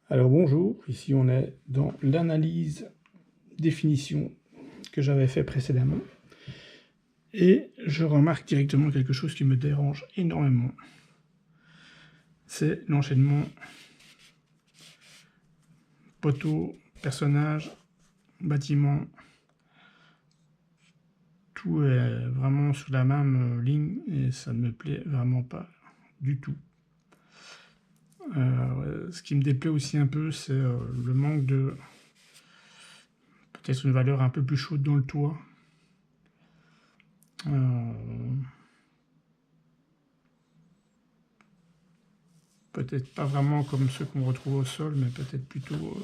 Alors bonjour, ici on est dans l'analyse définition que j'avais fait précédemment. Et je remarque directement quelque chose qui me dérange énormément. C'est l'enchaînement poteau, personnage, bâtiment. Tout est vraiment sur la même ligne et ça ne me plaît vraiment pas du tout. Ce qui me déplaît aussi un peu, c'est le manque de peut-être une valeur un peu plus chaude dans le toit. Peut-être pas vraiment comme ceux qu'on retrouve au sol, mais peut-être plutôt...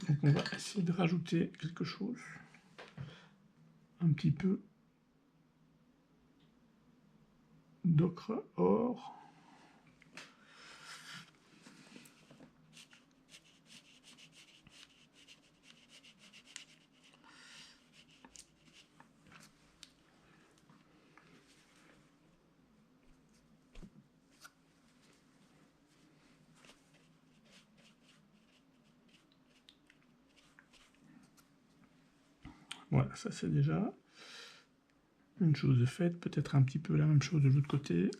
Donc on va essayer de rajouter quelque chose. Un petit peu d'ocre or. Voilà, ça c'est déjà une chose de faite. Peut-être un petit peu la même chose de l'autre côté.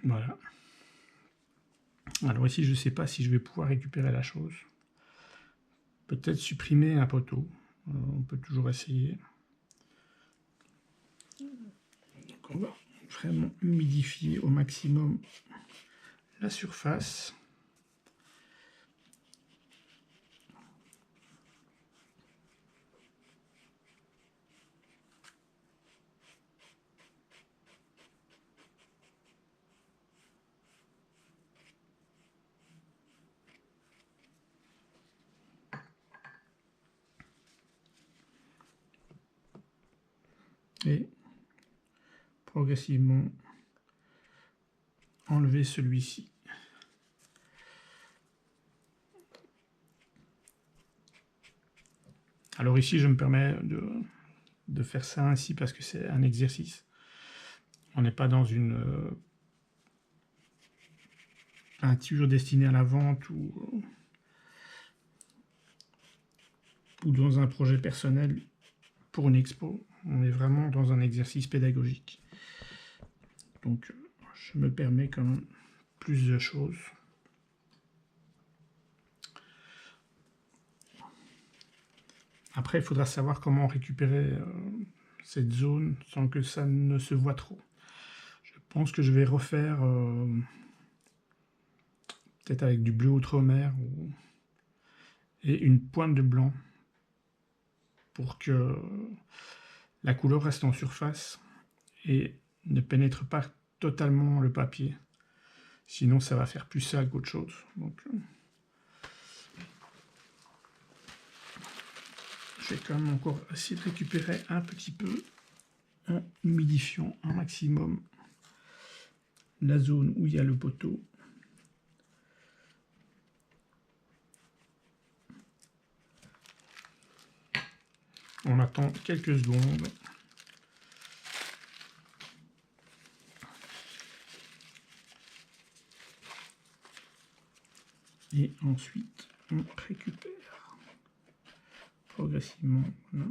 Voilà. Alors ici, je ne sais pas si je vais pouvoir récupérer la chose. Peut-être supprimer un poteau. On peut toujours essayer. Donc on va vraiment humidifier au maximum la surface. Et progressivement enlever celui-ci. Alors ici, je me permets de faire ça ainsi parce que c'est un exercice. On n'est pas dans une peinture destinée à la vente ou dans un projet personnel pour une expo. On est vraiment dans un exercice pédagogique. Donc, je me permets quand même plus de choses. Après, il faudra savoir comment récupérer cette zone sans que ça ne se voit trop. Je pense que je vais refaire peut-être avec du bleu outre-mer et une pointe de blanc pour que la couleur reste en surface et ne pénètre pas totalement le papier. Sinon, ça va faire plus sale qu'autre chose. Donc, je vais quand même encore essayer de récupérer un petit peu en humidifiant un maximum la zone où il y a le poteau. On attend quelques secondes. Et ensuite, on récupère progressivement. Voilà.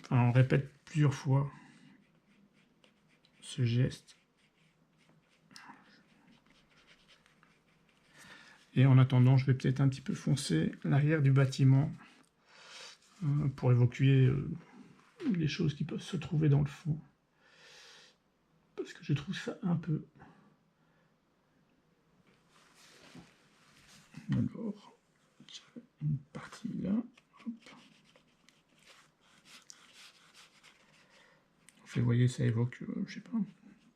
Enfin, on répète plusieurs fois ce geste. Et en attendant, je vais peut-être un petit peu foncer l'arrière du bâtiment pour évacuer les choses qui peuvent se trouver dans le fond. Parce que je trouve ça un peu... Alors, une partie là. Hop. Vous voyez, ça évoque, je sais pas, un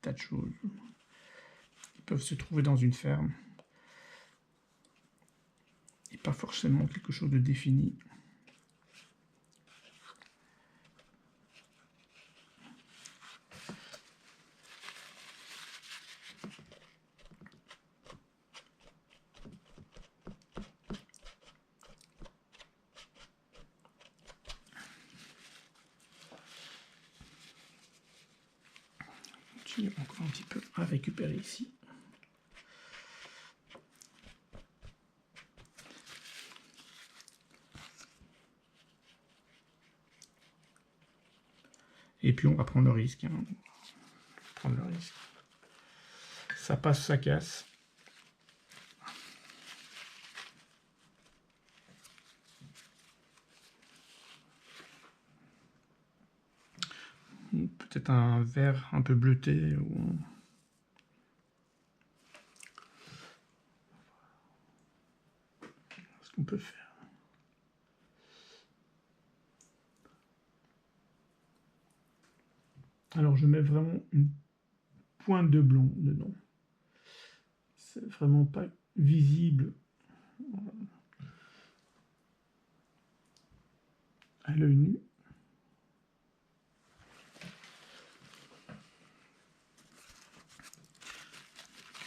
tas de choses qui peuvent se trouver dans une ferme. Et pas forcément quelque chose de défini. J'ai encore un petit peu à récupérer ici. Et puis on va prendre le risque. Hein. Prendre le risque. Ça passe, ça casse. Peut-être un vert un peu bleuté. Ou... ce qu'on peut faire. Alors je mets vraiment une pointe de blanc dedans. C'est vraiment pas visible à l'œil nu.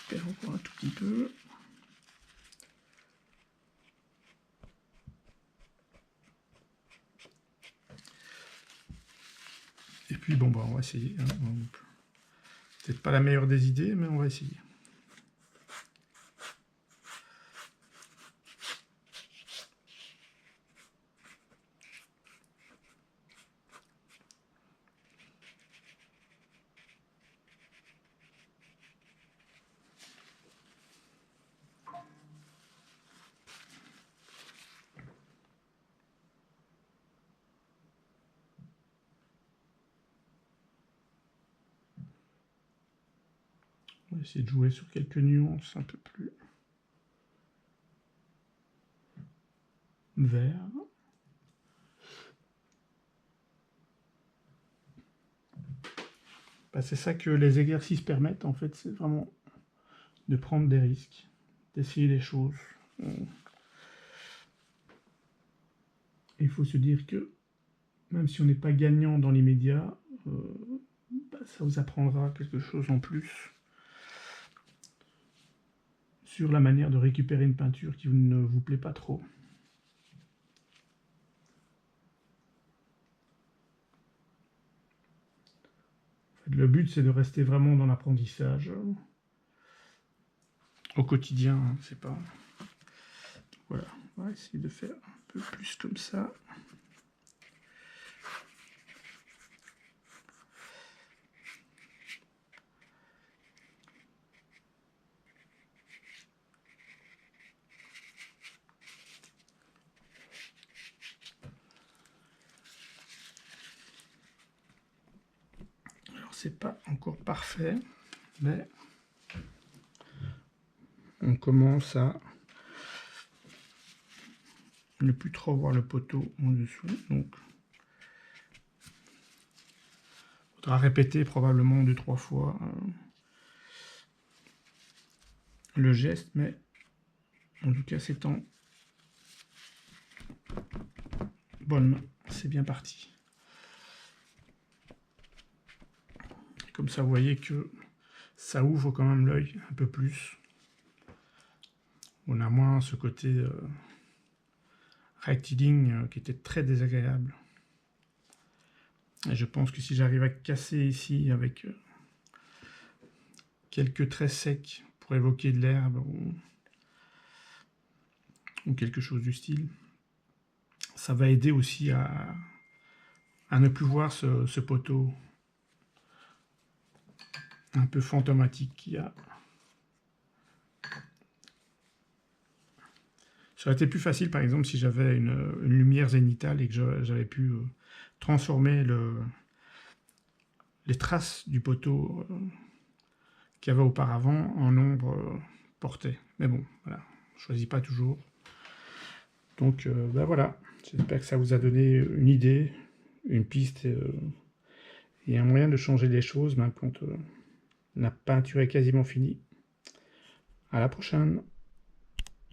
Je récupère encore un tout petit peu. Et puis bon, bah, on va essayer. Hein. Peut-être pas la meilleure des idées, mais on va essayer. On va essayer de jouer sur quelques nuances un peu plus vert. Bah, c'est ça que les exercices permettent, en fait, c'est vraiment de prendre des risques, d'essayer des choses. Il faut se dire que même si on n'est pas gagnant dans l'immédiat, bah, ça vous apprendra quelque chose en plus sur la manière de récupérer une peinture qui ne vous plaît pas trop. Le but, c'est de rester vraiment dans l'apprentissage au quotidien. Hein, c'est pas... Voilà, on va essayer de faire un peu plus comme ça. Alors, c'est pas encore parfait, mais on commence à ne plus trop voir le poteau en dessous. Donc, il faudra répéter probablement 2-3 fois le geste, mais en tout cas, c'est en bonne main. C'est bien parti. Comme ça, vous voyez que ça ouvre quand même l'œil un peu plus. On a moins ce côté rectiligne qui était très désagréable. Et je pense que si j'arrive à casser ici avec quelques traits secs pour évoquer de l'herbe ou quelque chose du style, ça va aider aussi à ne plus voir ce poteau un peu fantomatique qu'il y a. Ça aurait été plus facile, par exemple, si j'avais une lumière zénitale et que j'avais pu transformer les traces du poteau qu'il y avait auparavant en ombre portée. Mais bon, voilà, je ne choisis pas toujours. Donc, ben voilà, j'espère que ça vous a donné une idée, une piste et un moyen de changer les choses quand la peinture est quasiment finie. À la prochaine!